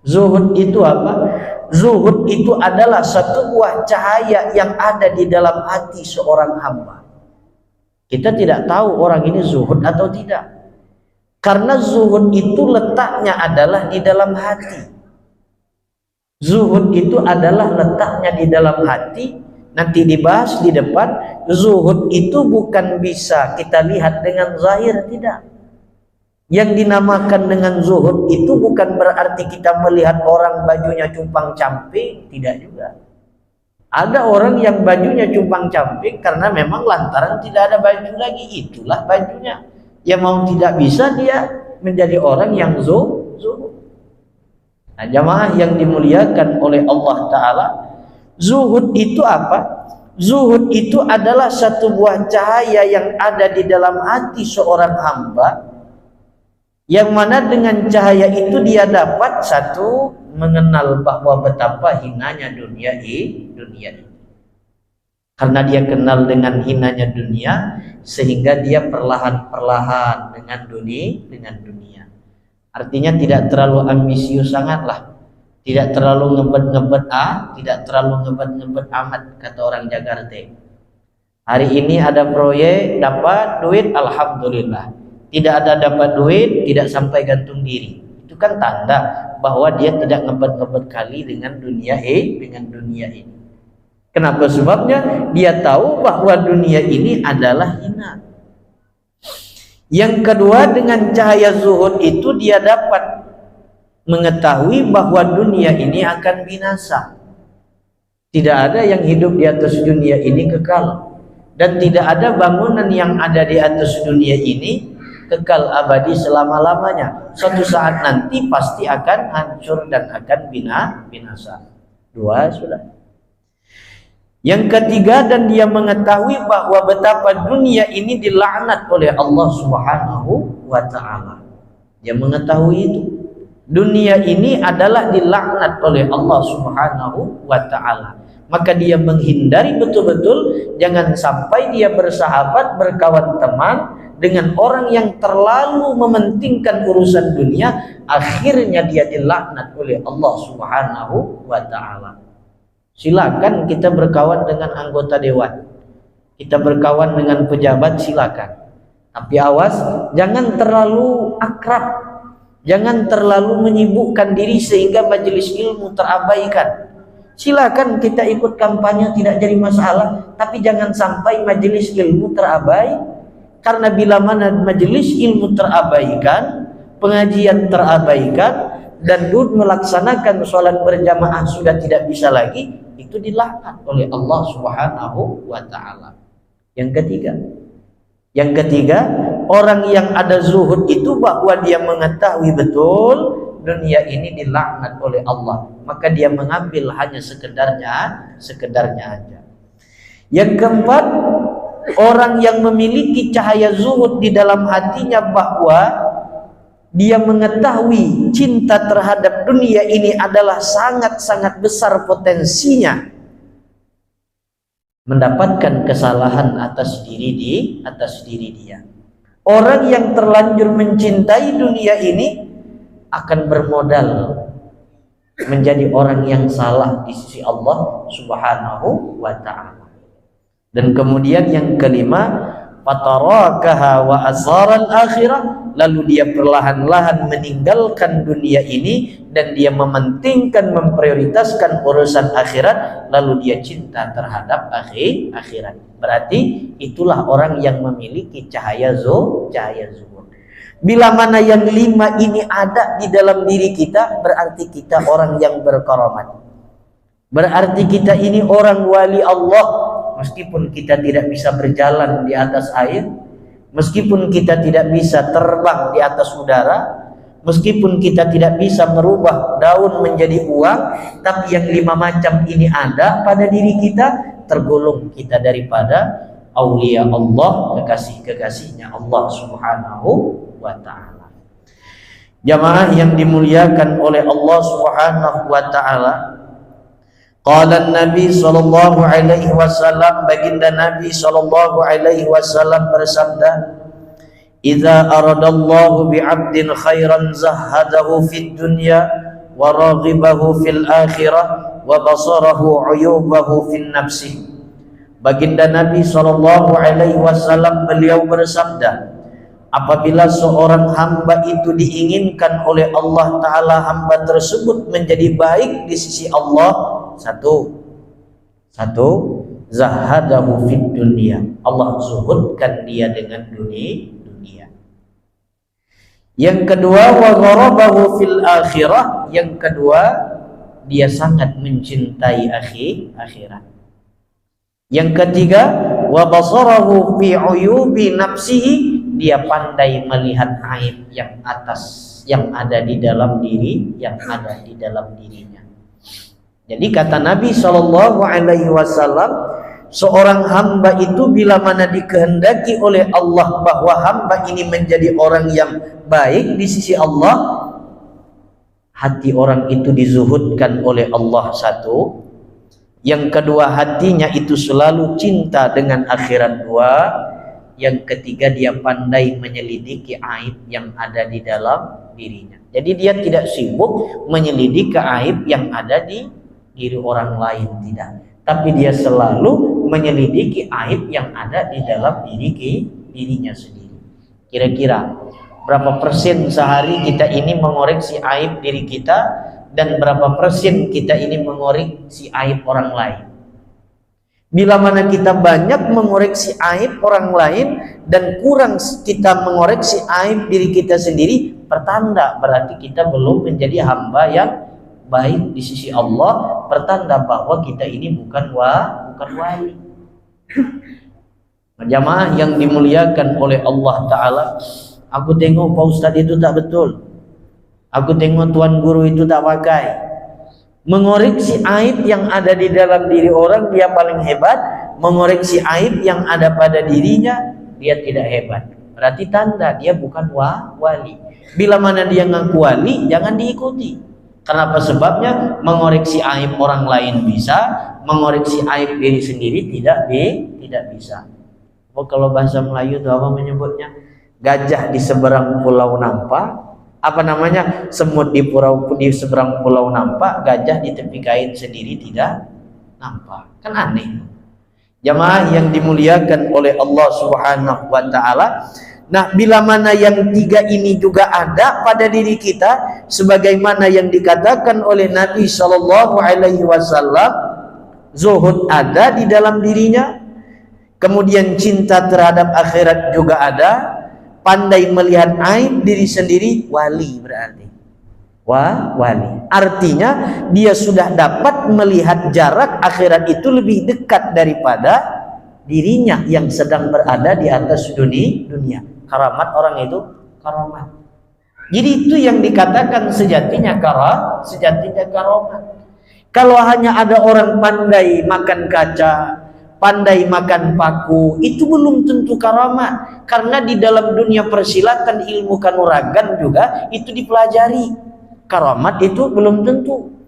Zuhud itu apa? Zuhud itu adalah satu buah cahaya yang ada di dalam hati seorang hamba. Kita tidak tahu orang ini zuhud atau tidak, karena zuhud itu letaknya adalah di dalam hati. Zuhud itu adalah letaknya di dalam hati. Nanti dibahas di depan. Zuhud itu bukan bisa kita lihat dengan zahir, tidak. Yang dinamakan dengan zuhud itu bukan berarti kita melihat orang bajunya cumpang-camping, tidak juga. Ada orang yang bajunya cumpang-camping karena memang lantaran tidak ada baju lagi, itulah bajunya. Ya mau tidak bisa dia menjadi orang yang zuhud. Nah, jamaah yang dimuliakan oleh Allah Ta'ala, zuhud itu apa? Zuhud itu adalah satu buah cahaya yang ada di dalam hati seorang hamba, yang mana dengan cahaya itu dia dapat satu, mengenal bahwa betapa hinanya dunia ini. Karena dia kenal dengan hinanya dunia, sehingga dia perlahan-perlahan dengan dunia. Artinya tidak terlalu ambisius sangatlah, tidak terlalu ngebet-ngebet tidak terlalu ngebet-ngebet amat, kata orang Jakarta. Hari ini ada proyek, dapat duit, alhamdulillah. Tidak ada dapat duit, tidak sampai gantung diri. Itu kan tanda bahwa dia tidak ngebet-ngebet kali dengan dunia ini. Kenapa? Sebabnya dia tahu bahwa dunia ini adalah hina. Yang kedua, dengan cahaya zuhud itu dia dapat mengetahui bahwa dunia ini akan binasa. Tidak ada yang hidup di atas dunia ini kekal, dan tidak ada bangunan yang ada di atas dunia ini kekal abadi selama-lamanya. Suatu saat nanti pasti akan hancur dan akan binasa. Dua sudah. Yang ketiga, dan dia mengetahui bahwa betapa dunia ini dilaknat oleh Allah Subhanahu wa Ta'ala. Dia mengetahui itu. Dunia ini adalah dilaknat oleh Allah Subhanahu wa Ta'ala. Maka dia menghindari betul-betul, jangan sampai dia bersahabat, berkawan teman dengan orang yang terlalu mementingkan urusan dunia, akhirnya dia dilaknat oleh Allah Subhanahu wa Ta'ala. Silakan kita berkawan dengan anggota dewan, kita berkawan dengan pejabat, silakan. Tapi awas, jangan terlalu akrab, jangan terlalu menyibukkan diri sehingga majelis ilmu terabaikan. Silakan kita ikut kampanye, tidak jadi masalah, tapi jangan sampai majelis ilmu terabaikan. Karena bila mana majelis ilmu terabaikan, pengajian terabaikan, dan melaksanakan sholat berjamaah sudah tidak bisa lagi, itu dilaknat oleh Allah Subhanahu wa Ta'ala. Yang ketiga, orang yang ada zuhud itu bahwa dia mengetahui betul dunia ini dilaknat oleh Allah, maka dia mengambil hanya sekedarnya aja. Yang keempat, orang yang memiliki cahaya zuhud di dalam hatinya bahwa dia mengetahui cinta terhadap dunia ini adalah sangat-sangat besar potensinya mendapatkan kesalahan atas diri dia. Orang yang terlanjur mencintai dunia ini akan bermodal menjadi orang yang salah di sisi Allah Subhanahu wa Ta'ala. Dan kemudian yang kelima, fatarakaha wa asaral akhirah, lalu dia perlahan-lahan meninggalkan dunia ini dan dia mementingkan, memprioritaskan urusan akhirat, lalu dia cinta terhadap akhirat. Berarti itulah orang yang memiliki cahaya zuhud. Bila mana yang lima ini ada di dalam diri kita, berarti kita orang yang berkaramat. Berarti kita ini orang wali Allah. Meskipun kita tidak bisa berjalan di atas air, meskipun kita tidak bisa terbang di atas udara, meskipun kita tidak bisa merubah daun menjadi uang, tapi yang lima macam ini ada pada diri kita, tergolong kita daripada aulia Allah, kekasih-kekasihnya Allah Subhanahu wa Ta'ala. Jamaah yang dimuliakan oleh Allah Subhanahu wa Ta'ala, qala Nabi sallallahu alaihi wasallam, baginda Nabi sallallahu alaihi wasallam bersabda, idza aradallahu bi'abdin khairan zahadahu fid dunya wa raghibahu fil akhirah wa basarahu uyubahu fin nafsi. Baginda Nabi SAW beliau bersabda, apabila seorang hamba itu diinginkan oleh Allah Ta'ala hamba tersebut menjadi baik di sisi Allah, satu zahadahu fid dunya, Allah zuhudkan dia dengan dunia. Yang kedua wa gharabahu fil akhirah, yang kedua dia sangat mencintai akhirat. Yang ketiga wa basarahu fi uyubi nafsihi, dia pandai melihat aib yang ada di dalam dirinya. Jadi kata Nabi SAW, seorang hamba itu bila mana dikehendaki oleh Allah bahwa hamba ini menjadi orang yang baik di sisi Allah, hati orang itu dizuhudkan oleh Allah, satu. Yang kedua, hatinya itu selalu cinta dengan akhirat, dua. Yang ketiga, dia pandai menyelidiki aib yang ada di dalam dirinya. Jadi dia tidak sibuk menyelidiki aib yang ada di diri orang lain, tidak. Tapi dia selalu menyelidiki aib yang ada di dalam dirinya sendiri. Kira-kira berapa persen sehari kita ini mengoreksi aib diri kita, dan berapa persen kita ini mengoreksi aib orang lain? Bila mana kita banyak mengoreksi aib orang lain dan kurang kita mengoreksi aib diri kita sendiri, pertanda berarti kita belum menjadi hamba yang baik di sisi Allah, pertanda bahwa kita ini bukan wali. Jamaah yang dimuliakan oleh Allah Ta'ala, aku tengok Pak Ustadz itu tak betul, aku tengok tuan guru itu tak pakai. Mengoreksi aib yang ada di dalam diri orang, dia paling hebat. Mengoreksi aib yang ada pada dirinya, dia tidak hebat. Berarti tanda dia bukan wali. Bila mana dia ngaku wali, jangan diikuti. Kenapa? Sebabnya mengoreksi aib orang lain bisa, mengoreksi aib diri sendiri tidak bisa. Oh, kalau bahasa Melayu itu apa menyebutnya? Gajah di seberang pulau nampak, apa namanya, semut di seberang pulau nampak, gajah di tepi kain sendiri tidak nampak. Kan aneh. Jamaah yang dimuliakan oleh Allah Subhanahu wa Ta'ala, nah bila mana yang tiga ini juga ada pada diri kita, sebagaimana yang dikatakan oleh Nabi SAW, zuhud ada di dalam dirinya, kemudian cinta terhadap akhirat juga ada, pandai melihat aib diri sendiri, wali berarti. Wali. Artinya dia sudah dapat melihat jarak akhirat itu lebih dekat daripada dirinya yang sedang berada di atas dunia. Karamat orang itu karamat. Jadi itu yang dikatakan sejatinya karamat. Kalau hanya ada orang pandai makan kaca, pandai makan paku, itu belum tentu karamat. Karena di dalam dunia persilatan ilmu kanuragan juga itu dipelajari. Karamat itu belum tentu.